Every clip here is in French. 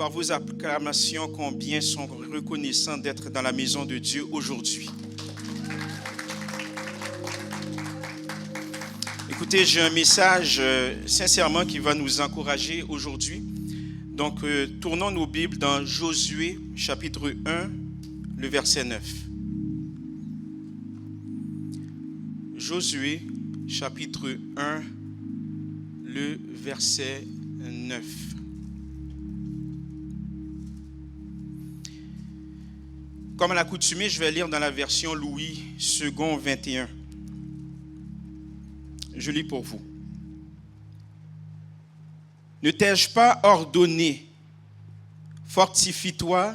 par vos acclamations combien sont reconnaissants d'être dans la maison de Dieu aujourd'hui. Écoutez, j'ai un message sincèrement qui va nous encourager aujourd'hui. Donc, tournons nos Bibles dans Josué, chapitre 1, le verset 9. Josué, chapitre 1, le verset 9. Comme à l'accoutumée, je vais lire dans la version Louis II 21. Je lis pour vous. Ne t'ai-je pas ordonné, fortifie-toi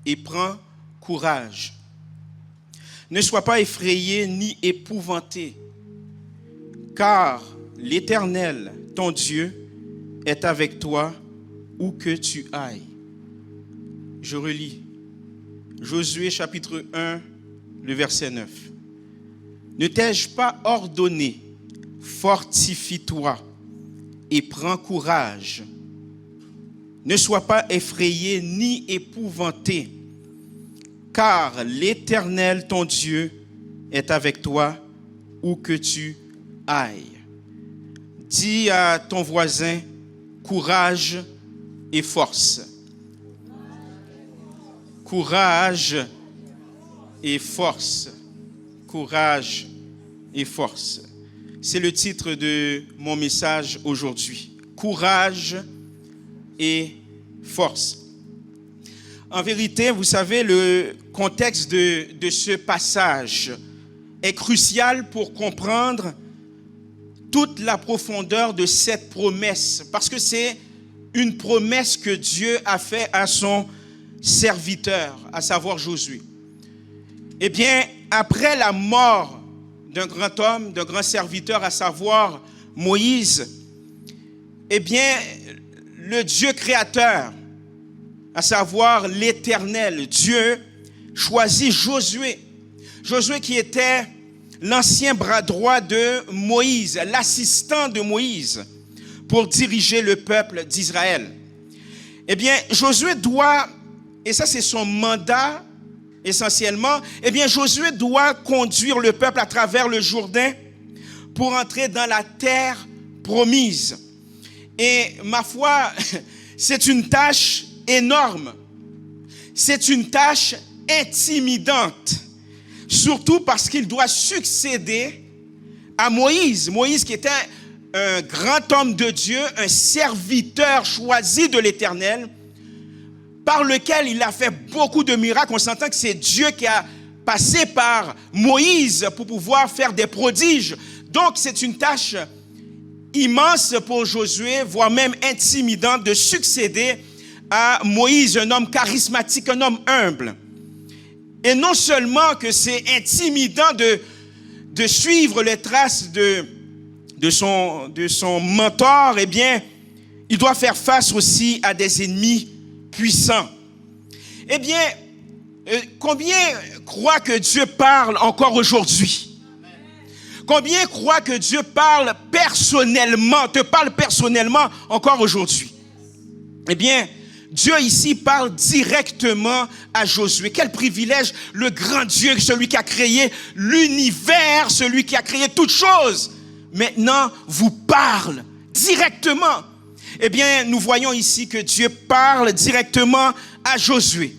et prends courage. Ne sois pas effrayé ni épouvanté, car l'Éternel, ton Dieu, est avec toi où que tu ailles. Je relis. Josué chapitre 1, le verset 9. Ne t'ai-je pas ordonné, fortifie-toi et prends courage. Ne sois pas effrayé ni épouvanté, car l'Éternel, ton Dieu, est avec toi où que tu ailles. Dis à ton voisin, courage et force. Courage et force. Courage et force. C'est le titre de mon message aujourd'hui. Courage et force. En vérité, vous savez, le contexte de ce passage est crucial pour comprendre toute la profondeur de cette promesse. Parce que c'est une promesse que Dieu a faite à son serviteur, à savoir Josué. Eh bien, après la mort d'un grand homme, d'un grand serviteur, à savoir Moïse, eh bien, le Dieu créateur, à savoir l'Éternel, Dieu, choisit Josué. Josué qui était l'ancien bras droit de Moïse, l'assistant de Moïse, pour diriger le peuple d'Israël. Eh bien, Josué doit, et ça c'est son mandat essentiellement, eh bien, Josué doit conduire le peuple à travers le Jourdain pour entrer dans la terre promise. Et ma foi, c'est une tâche énorme. C'est une tâche intimidante. Surtout parce qu'il doit succéder à Moïse. Moïse qui était un grand homme de Dieu, un serviteur choisi de l'Éternel, par lequel il a fait beaucoup de miracles. On s'entend que c'est Dieu qui a passé par Moïse pour pouvoir faire des prodiges. Donc c'est une tâche immense pour Josué, voire même intimidante, de succéder à Moïse, un homme charismatique, un homme humble. Et non seulement que c'est intimidant de suivre les traces de son mentor, eh bien, il doit faire face aussi à des ennemis puissants. Eh bien, combien croient que Dieu parle encore aujourd'hui? Combien croient que Dieu parle personnellement, te parle personnellement encore aujourd'hui? Eh bien, Dieu ici parle directement à Josué. Quel privilège, le grand Dieu, celui qui a créé l'univers, celui qui a créé toutes choses, maintenant vous parle directement. Eh bien, nous voyons ici que Dieu parle directement à Josué.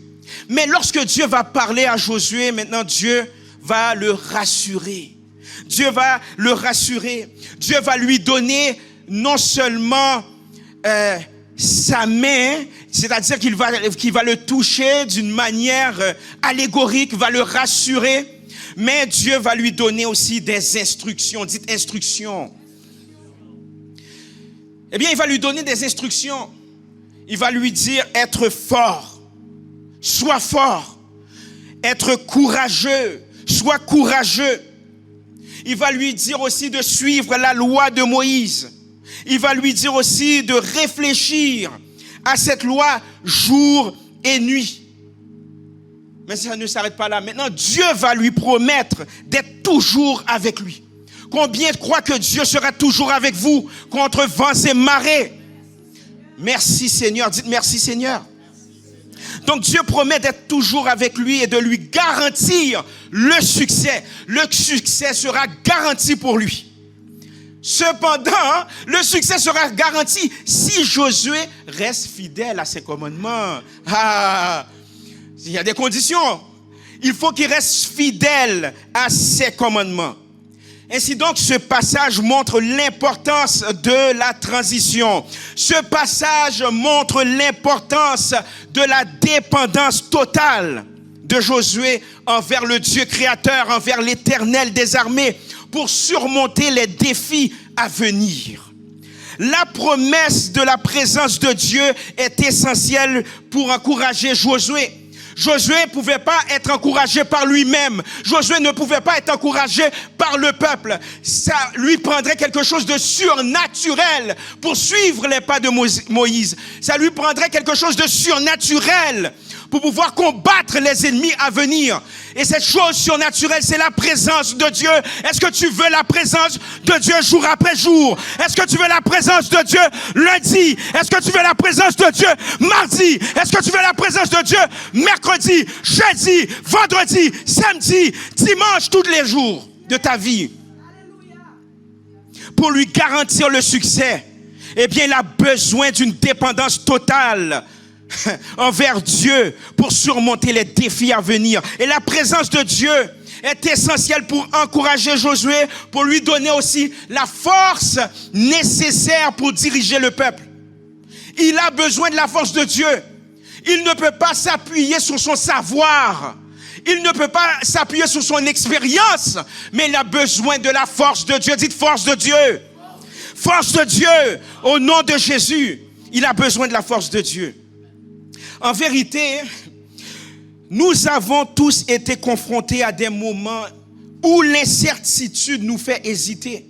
Mais lorsque Dieu va parler à Josué, maintenant Dieu va le rassurer. Dieu va le rassurer. Dieu va lui donner non seulement sa main, c'est-à-dire qu'il va le toucher d'une manière allégorique, va le rassurer, mais Dieu va lui donner aussi des instructions. Dites instructions. Eh bien, il va lui donner des instructions. Il va lui dire être fort, sois fort, être courageux, sois courageux. Il va lui dire aussi de suivre la loi de Moïse. Il va lui dire aussi de réfléchir à cette loi jour et nuit. Mais ça ne s'arrête pas là. Maintenant, Dieu va lui promettre d'être toujours avec lui. Combien croient que Dieu sera toujours avec vous contre vents et marées? Merci Seigneur. Dites merci Seigneur. Donc Dieu promet d'être toujours avec lui et de lui garantir le succès. Le succès sera garanti pour lui. Cependant, le succès sera garanti si Josué reste fidèle à ses commandements. Il y a des conditions. Il faut qu'il reste fidèle à ses commandements. Ainsi donc, ce passage montre l'importance de la transition. Ce passage montre l'importance de la dépendance totale de Josué envers le Dieu créateur, envers l'Éternel des armées, pour surmonter les défis à venir. La promesse de la présence de Dieu est essentielle pour encourager Josué. Josué ne pouvait pas être encouragé par lui-même. Josué ne pouvait pas être encouragé par le peuple. Ça lui prendrait quelque chose de surnaturel pour suivre les pas de Moïse. Ça lui prendrait quelque chose de surnaturel pour pouvoir combattre les ennemis à venir. Et cette chose surnaturelle, c'est la présence de Dieu. Est-ce que tu veux la présence de Dieu jour après jour? Est-ce que tu veux la présence de Dieu lundi? Est-ce que tu veux la présence de Dieu mardi? Est-ce que tu veux la présence de Dieu mercredi, jeudi, vendredi, samedi, dimanche, tous les jours de ta vie? Pour lui garantir le succès, eh bien, il a besoin d'une dépendance totale envers Dieu pour surmonter les défis à venir. Et la présence de Dieu est essentielle pour encourager Josué, pour lui donner aussi la force nécessaire pour diriger le peuple. Il a besoin de la force de Dieu. Il ne peut pas s'appuyer sur son savoir. Il ne peut pas s'appuyer sur son expérience, mais il a besoin de la force de Dieu. Dites force de Dieu. Force de Dieu, au nom de Jésus. Il a besoin de la force de Dieu. En vérité, nous avons tous été confrontés à des moments où l'incertitude nous fait hésiter.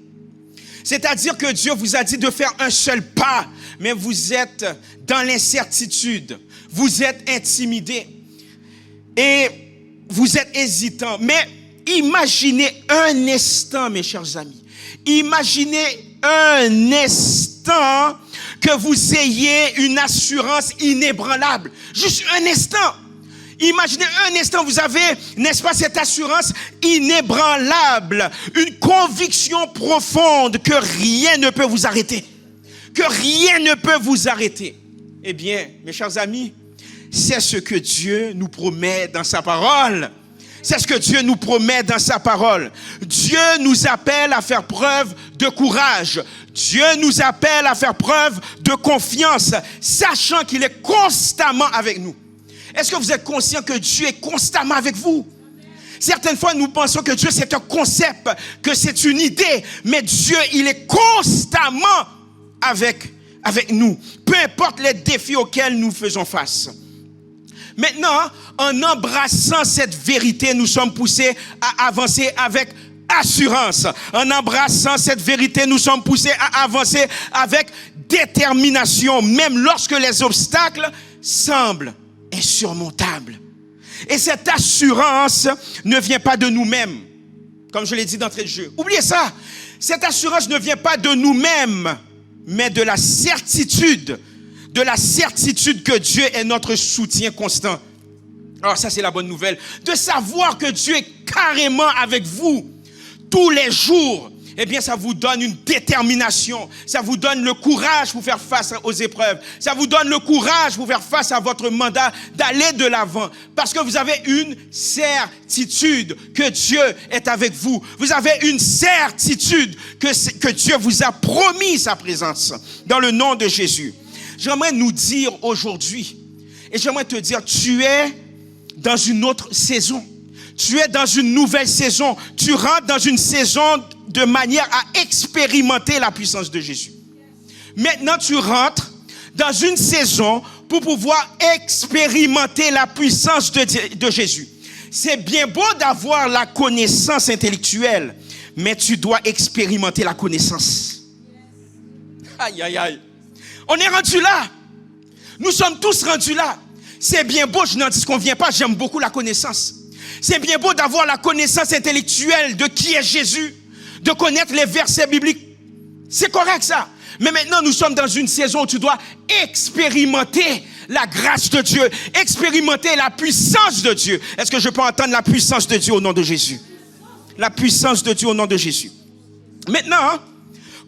C'est-à-dire que Dieu vous a dit de faire un seul pas, mais vous êtes dans l'incertitude. Vous êtes intimidé et vous êtes hésitant. Mais imaginez un instant, mes chers amis. Imaginez un instant que vous ayez une assurance inébranlable. Juste un instant. Imaginez un instant, vous avez, n'est-ce pas, cette assurance inébranlable, une conviction profonde que rien ne peut vous arrêter. Que rien ne peut vous arrêter. Eh bien, mes chers amis, c'est ce que Dieu nous promet dans sa parole. C'est ce que Dieu nous promet dans sa parole. Dieu nous appelle à faire preuve de courage. Dieu nous appelle à faire preuve de confiance, sachant qu'il est constamment avec nous. Est-ce que vous êtes conscient que Dieu est constamment avec vous? Certaines fois, nous pensons que Dieu, c'est un concept, que c'est une idée. Mais Dieu, il est constamment avec nous. Peu importe les défis auxquels nous faisons face. Maintenant, en embrassant cette vérité, nous sommes poussés à avancer avec assurance. En embrassant cette vérité, nous sommes poussés à avancer avec détermination, même lorsque les obstacles semblent insurmontables. Et cette assurance ne vient pas de nous-mêmes, comme je l'ai dit d'entrée de jeu. Oubliez ça. Cette assurance ne vient pas de nous-mêmes, mais de la certitude que Dieu est notre soutien constant. Alors ça, c'est la bonne nouvelle. De savoir que Dieu est carrément avec vous tous les jours. Eh bien, ça vous donne une détermination. Ça vous donne le courage pour faire face aux épreuves. Ça vous donne le courage pour faire face à votre mandat d'aller de l'avant. Parce que vous avez une certitude que Dieu est avec vous. Vous avez une certitude que Dieu vous a promis sa présence. Dans le nom de Jésus. J'aimerais nous dire aujourd'hui, et j'aimerais te dire, tu es dans une autre saison. Tu es dans une nouvelle saison. Tu rentres dans une saison de manière à expérimenter la puissance de Jésus. Maintenant, tu rentres dans une saison pour pouvoir expérimenter la puissance de Jésus. C'est bien beau d'avoir la connaissance intellectuelle, mais tu dois expérimenter la connaissance. Aïe, aïe, aïe. On est rendu là. Nous sommes tous rendus là. C'est bien beau, je n'en disconviens pas, j'aime beaucoup la connaissance. C'est bien beau d'avoir la connaissance intellectuelle de qui est Jésus, de connaître les versets bibliques. C'est correct ça. Mais maintenant, nous sommes dans une saison où tu dois expérimenter la grâce de Dieu, expérimenter la puissance de Dieu. Est-ce que je peux entendre la puissance de Dieu au nom de Jésus? La puissance de Dieu au nom de Jésus. Maintenant,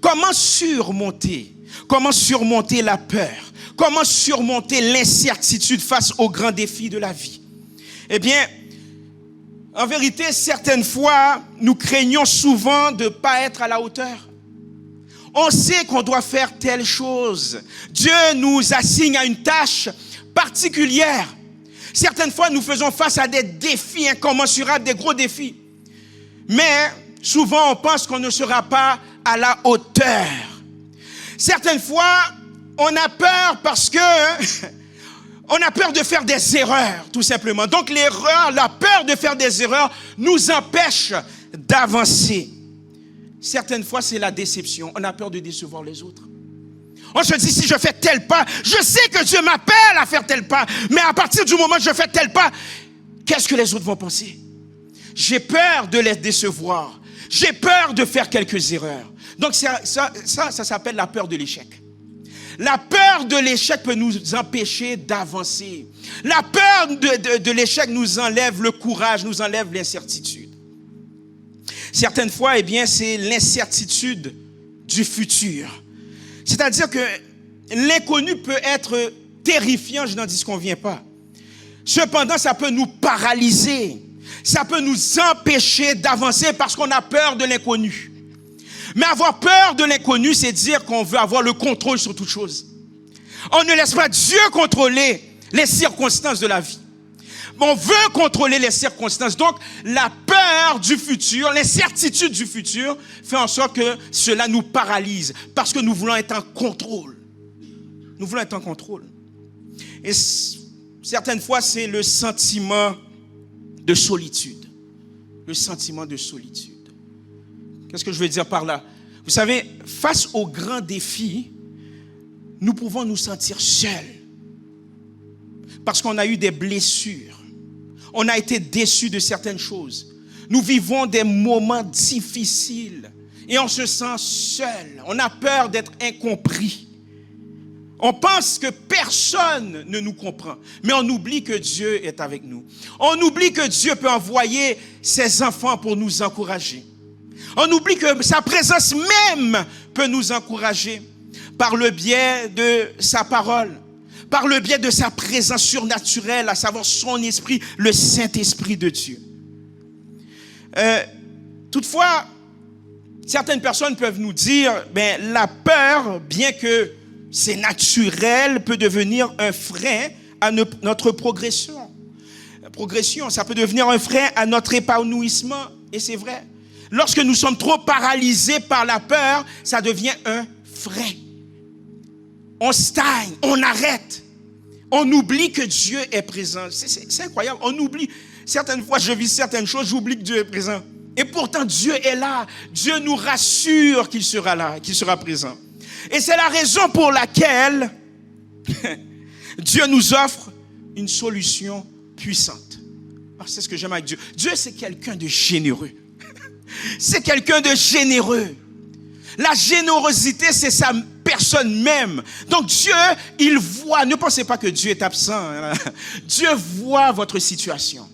comment surmonter la peur? Comment surmonter l'incertitude face aux grands défis de la vie? Eh bien, en vérité, certaines fois, nous craignons souvent de ne pas être à la hauteur. On sait qu'on doit faire telle chose. Dieu nous assigne à une tâche particulière. Certaines fois, nous faisons face à des défis incommensurables, des gros défis. Mais souvent, on pense qu'on ne sera pas à la hauteur. Certaines fois, on a peur parce que on a peur de faire des erreurs, tout simplement. Donc l'erreur, la peur de faire des erreurs nous empêche d'avancer. Certaines fois, c'est la déception. On a peur de décevoir les autres. On se dit, si je fais tel pas, je sais que Dieu m'appelle à faire tel pas. Mais à partir du moment où je fais tel pas, qu'est-ce que les autres vont penser? J'ai peur de les décevoir. J'ai peur de faire quelques erreurs. Donc ça s'appelle la peur de l'échec. La peur de l'échec peut nous empêcher d'avancer. La peur de l'échec nous enlève le courage, nous enlève l'incertitude. Certaines fois, eh bien, c'est l'incertitude du futur. C'est-à-dire que l'inconnu peut être terrifiant, je n'en dis qu'on ne vient pas. Cependant, ça peut nous paralyser. Ça peut nous empêcher d'avancer parce qu'on a peur de l'inconnu. Mais avoir peur de l'inconnu, c'est dire qu'on veut avoir le contrôle sur toute chose. On ne laisse pas Dieu contrôler les circonstances de la vie. On veut contrôler les circonstances. Donc, la peur du futur, l'incertitude du futur fait en sorte que cela nous paralyse parce que nous voulons être en contrôle. Nous voulons être en contrôle. Et certaines fois, c'est le sentiment de solitude. Le sentiment de solitude. Qu'est-ce que je veux dire par là? Vous savez, face aux grands défis, nous pouvons nous sentir seuls. Parce qu'on a eu des blessures. On a été déçus de certaines choses. Nous vivons des moments difficiles. Et on se sent seul. On a peur d'être incompris. On pense que personne ne nous comprend. Mais on oublie que Dieu est avec nous. On oublie que Dieu peut envoyer ses enfants pour nous encourager. On oublie que sa présence même peut nous encourager par le biais de sa parole, par le biais de sa présence surnaturelle, à savoir son esprit, le Saint-Esprit de Dieu. Toutefois, certaines personnes peuvent nous dire, la peur, bien que c'est naturel, peut devenir un frein à notre progression. Ça peut devenir un frein à notre épanouissement, et c'est vrai. Lorsque nous sommes trop paralysés par la peur, ça devient un frein. On stagne, on arrête. On oublie que Dieu est présent. C'est incroyable. On oublie. Certaines fois, je vis certaines choses, j'oublie que Dieu est présent. Et pourtant, Dieu est là. Dieu nous rassure qu'il sera là, qu'il sera présent. Et c'est la raison pour laquelle Dieu nous offre une solution puissante. C'est ce que j'aime avec Dieu. Dieu, c'est quelqu'un de généreux. C'est quelqu'un de généreux. La générosité, c'est sa personne même. Donc Dieu, il voit. Ne pensez pas que Dieu est absent. Dieu voit votre situation.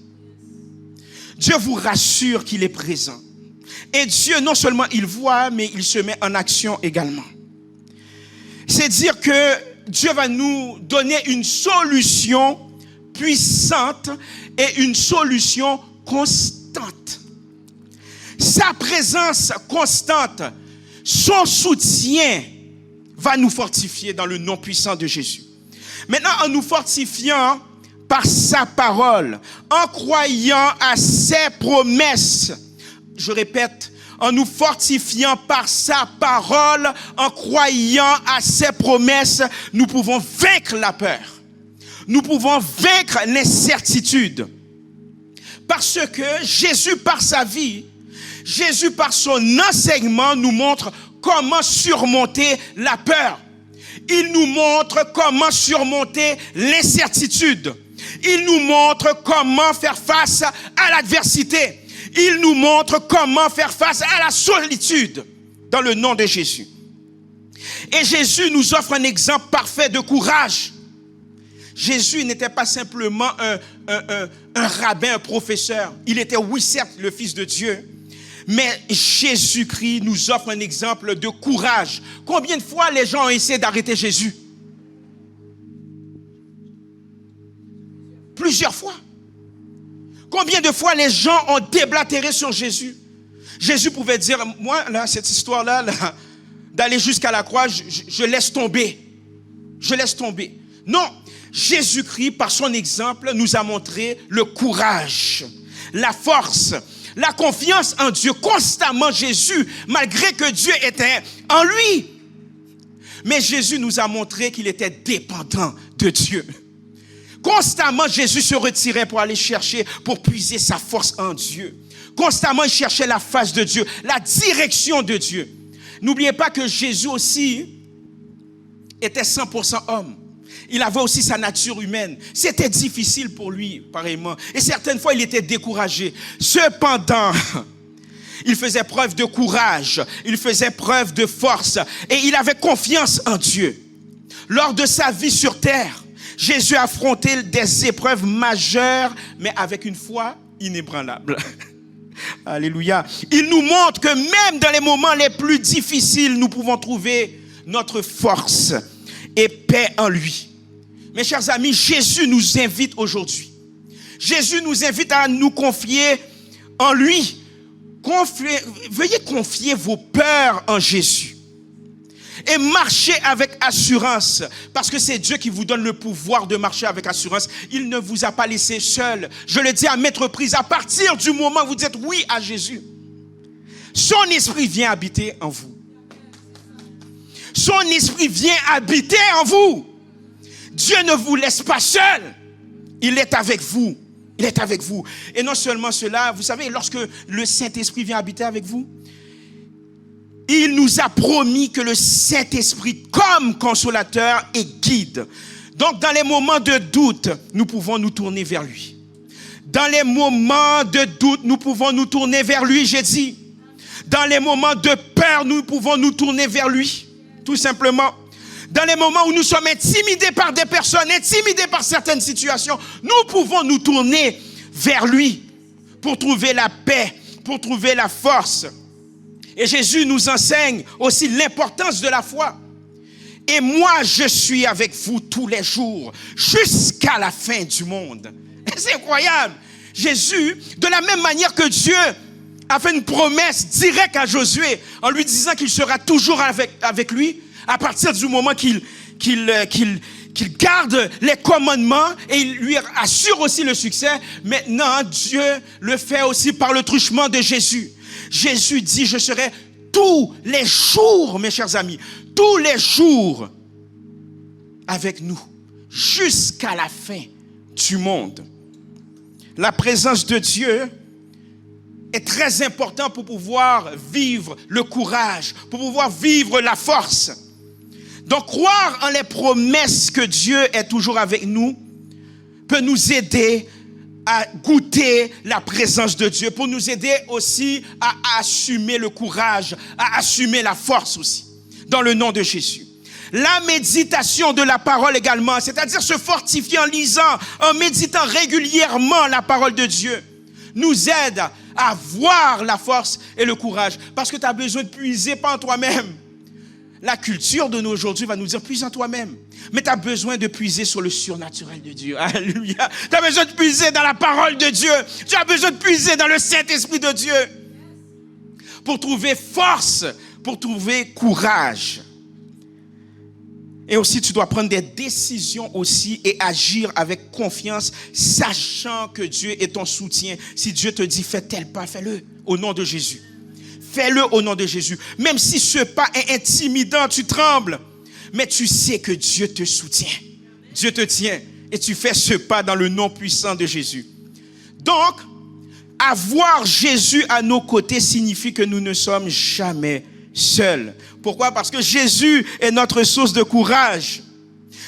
Dieu vous rassure qu'il est présent. Et Dieu, non seulement il voit, mais il se met en action également. C'est dire que Dieu va nous donner une solution puissante et une solution constante. Sa présence constante, son soutien va nous fortifier dans le nom puissant de Jésus. Maintenant, en nous fortifiant par sa parole, en croyant à ses promesses, je répète, en nous fortifiant par sa parole, en croyant à ses promesses, nous pouvons vaincre la peur. Nous pouvons vaincre l'incertitude. Parce que Jésus, par sa vie, Jésus, par son enseignement, nous montre comment surmonter la peur. Il nous montre comment surmonter l'incertitude. Il nous montre comment faire face à l'adversité. Il nous montre comment faire face à la solitude dans le nom de Jésus. Et Jésus nous offre un exemple parfait de courage. Jésus n'était pas simplement un rabbin, un professeur. Il était, oui, certes, le Fils de Dieu. Mais Jésus-Christ nous offre un exemple de courage. Combien de fois les gens ont essayé d'arrêter Jésus? Plusieurs fois. Combien de fois les gens ont déblatéré sur Jésus? Jésus pouvait dire, moi, là, cette histoire-là, là, d'aller jusqu'à la croix, je laisse tomber. Je laisse tomber. Non, Jésus-Christ, par son exemple, nous a montré le courage, la force, la confiance en Dieu. Constamment, Jésus, malgré que Dieu était en lui, mais Jésus nous a montré qu'il était dépendant de Dieu. Constamment, Jésus se retirait pour aller chercher, pour puiser sa force en Dieu. Constamment, il cherchait la face de Dieu, la direction de Dieu. N'oubliez pas que Jésus aussi était 100% homme. Il avait aussi sa nature humaine. C'était difficile pour lui, pareillement. Et certaines fois, il était découragé. Cependant, il faisait preuve de courage. Il faisait preuve de force. Et il avait confiance en Dieu. Lors de sa vie sur terre, Jésus a affronté des épreuves majeures, mais avec une foi inébranlable. Alléluia. Il nous montre que même dans les moments les plus difficiles, nous pouvons trouver notre force et paix en lui. Mes chers amis, Jésus nous invite aujourd'hui. Jésus nous invite à nous confier en lui. Veuillez confier vos peurs en Jésus. Et marchez avec assurance, parce que c'est Dieu qui vous donne le pouvoir de marcher avec assurance. Il ne vous a pas laissé seul. Je le dis à maintes reprises, à partir du moment où vous dites oui à Jésus, son esprit vient habiter en vous. Son esprit vient habiter en vous. Dieu ne vous laisse pas seul. Il est avec vous. Il est avec vous. Et non seulement cela, vous savez, lorsque le Saint-Esprit vient habiter avec vous, il nous a promis que le Saint-Esprit, comme consolateur et guide. Donc, dans les moments de doute, nous pouvons nous tourner vers lui. Dans les moments de doute, nous pouvons nous tourner vers lui, j'ai dit. Dans les moments de peur, nous pouvons nous tourner vers lui, tout simplement. Dans les moments où nous sommes intimidés par des personnes, intimidés par certaines situations, nous pouvons nous tourner vers lui pour trouver la paix, pour trouver la force. Et Jésus nous enseigne aussi l'importance de la foi. Et moi, je suis avec vous tous les jours, jusqu'à la fin du monde. C'est incroyable. Jésus, de la même manière que Dieu a fait une promesse directe à Josué, en lui disant qu'il sera toujours avec lui, à partir du moment qu'il garde les commandements, et il lui assure aussi le succès. Maintenant, Dieu le fait aussi par le truchement de Jésus. Jésus dit, je serai tous les jours, mes chers amis, tous les jours avec nous, jusqu'à la fin du monde. La présence de Dieu est très importante pour pouvoir vivre le courage, pour pouvoir vivre la force. Donc, croire en les promesses que Dieu est toujours avec nous peut nous aider à goûter la présence de Dieu, pour nous aider aussi à assumer le courage, à assumer la force aussi, dans le nom de Jésus. La méditation de la parole également, c'est-à-dire se fortifier en lisant, en méditant régulièrement la parole de Dieu, nous aide à voir la force et le courage, parce que tu as besoin de puiser pas en toi-même. La culture de nous aujourd'hui va nous dire, puise en toi-même. Mais tu as besoin de puiser sur le surnaturel de Dieu. Alléluia. Tu as besoin de puiser dans la parole de Dieu. Tu as besoin de puiser dans le Saint-Esprit de Dieu. Pour trouver force, pour trouver courage. Et aussi, tu dois prendre des décisions aussi et agir avec confiance, sachant que Dieu est ton soutien. Si Dieu te dit, fais tel pas, fais-le au nom de Jésus. Fais-le au nom de Jésus. Même si ce pas est intimidant, tu trembles. Mais tu sais que Dieu te soutient. Dieu te tient. Et tu fais ce pas dans le nom puissant de Jésus. Donc, avoir Jésus à nos côtés signifie que nous ne sommes jamais seuls. Pourquoi? Parce que Jésus est notre source de courage.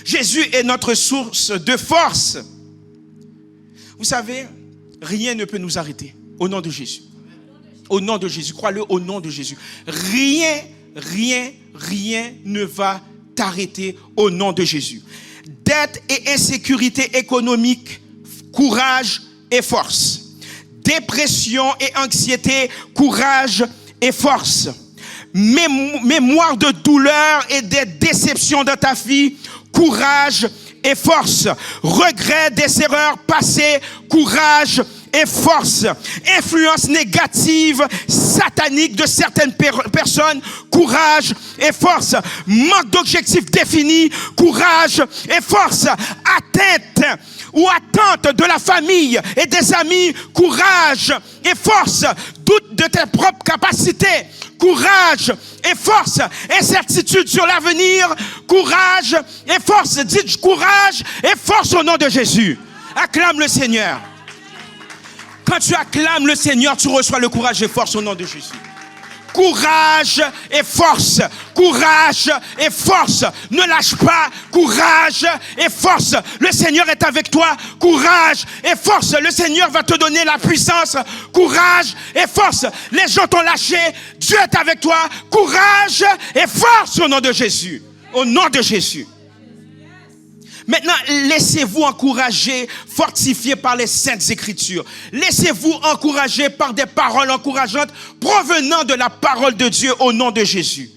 Jésus est notre source de force. Vous savez, rien ne peut nous arrêter. Au nom de Jésus. Au nom de Jésus, crois-le au nom de Jésus. Rien ne va t'arrêter au nom de Jésus. dette et insécurité économique, courage et force. Dépression et anxiété, courage et force. Mémoire de douleur et des déceptions dans ta vie, courage et force. Regret des erreurs passées, courage et force. Influence négative, satanique de certaines personnes, courage et force. Manque d'objectifs définis, courage et force. Atteinte ou attente de la famille et des amis, courage et force. Doute de tes propres capacités, courage et force. Incertitude sur l'avenir, courage et force. Dites courage et force au nom de Jésus. Acclame le Seigneur. Quand tu acclames le Seigneur, tu reçois le courage et force au nom de Jésus. Courage et force. Courage et force. Ne lâche pas. Courage et force. Le Seigneur est avec toi. Courage et force. Le Seigneur va te donner la puissance. Courage et force. Les gens t'ont lâché. Dieu est avec toi. Courage et force au nom de Jésus. Au nom de Jésus. Maintenant, laissez-vous encourager, fortifier par les Saintes Écritures. Laissez-vous encourager par des paroles encourageantes provenant de la parole de Dieu au nom de Jésus.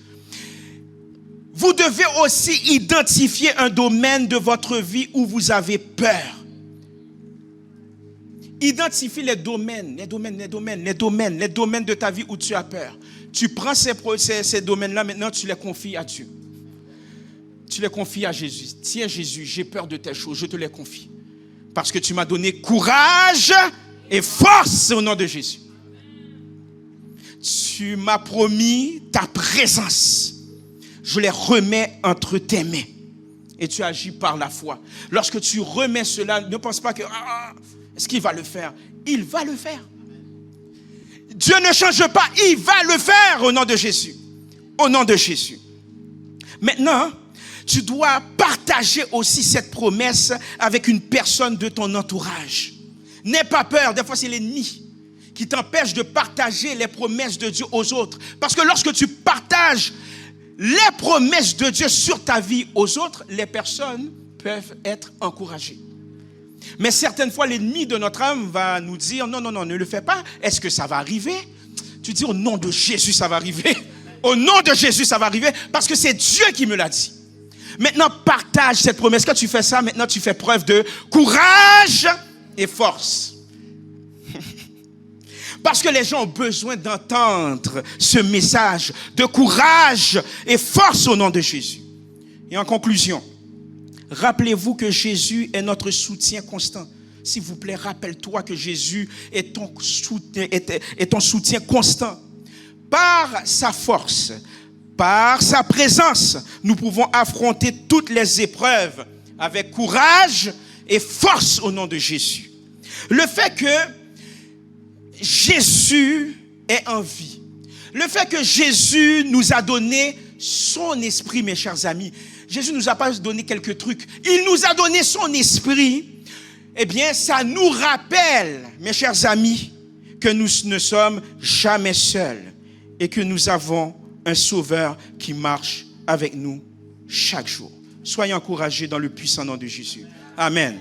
Vous devez aussi identifier un domaine de votre vie où vous avez peur. Identifie les domaines de ta vie où tu as peur. Tu prends ces domaines-là, maintenant tu les confies à Dieu. Tu les confies à Jésus. Tiens Jésus, j'ai peur de telles choses, je te les confie. Parce que tu m'as donné courage et force au nom de Jésus. Tu m'as promis ta présence. Je les remets entre tes mains. Et tu agis par la foi. Lorsque tu remets cela, ne pense pas que est-ce qu'il va le faire? Il va le faire. Dieu ne change pas, il va le faire au nom de Jésus. Au nom de Jésus. Maintenant, tu dois partager aussi cette promesse avec une personne de ton entourage. N'aie pas peur. Des fois, c'est l'ennemi qui t'empêche de partager les promesses de Dieu aux autres. Parce que lorsque tu partages les promesses de Dieu sur ta vie aux autres, les personnes peuvent être encouragées. Mais certaines fois, l'ennemi de notre âme va nous dire, non, ne le fais pas. Est-ce que ça va arriver? Tu dis, au nom de Jésus, ça va arriver. Au nom de Jésus, ça va arriver. Parce que c'est Dieu qui me l'a dit. Maintenant, partage cette promesse. Quand tu fais ça, maintenant, tu fais preuve de courage et force. Parce que les gens ont besoin d'entendre ce message de courage et force au nom de Jésus. Et en conclusion, rappelez-vous que Jésus est notre soutien constant. S'il vous plaît, rappelle-toi que Jésus est ton soutien constant. Par sa force, par sa présence, nous pouvons affronter toutes les épreuves avec courage et force au nom de Jésus. Le fait que Jésus est en vie, le fait que Jésus nous a donné son esprit, mes chers amis, Jésus ne nous a pas donné quelques trucs, il nous a donné son esprit, eh bien, ça nous rappelle, mes chers amis, que nous ne sommes jamais seuls et que nous avons un sauveur qui marche avec nous chaque jour. Soyez encouragés dans le puissant nom de Jésus. Amen.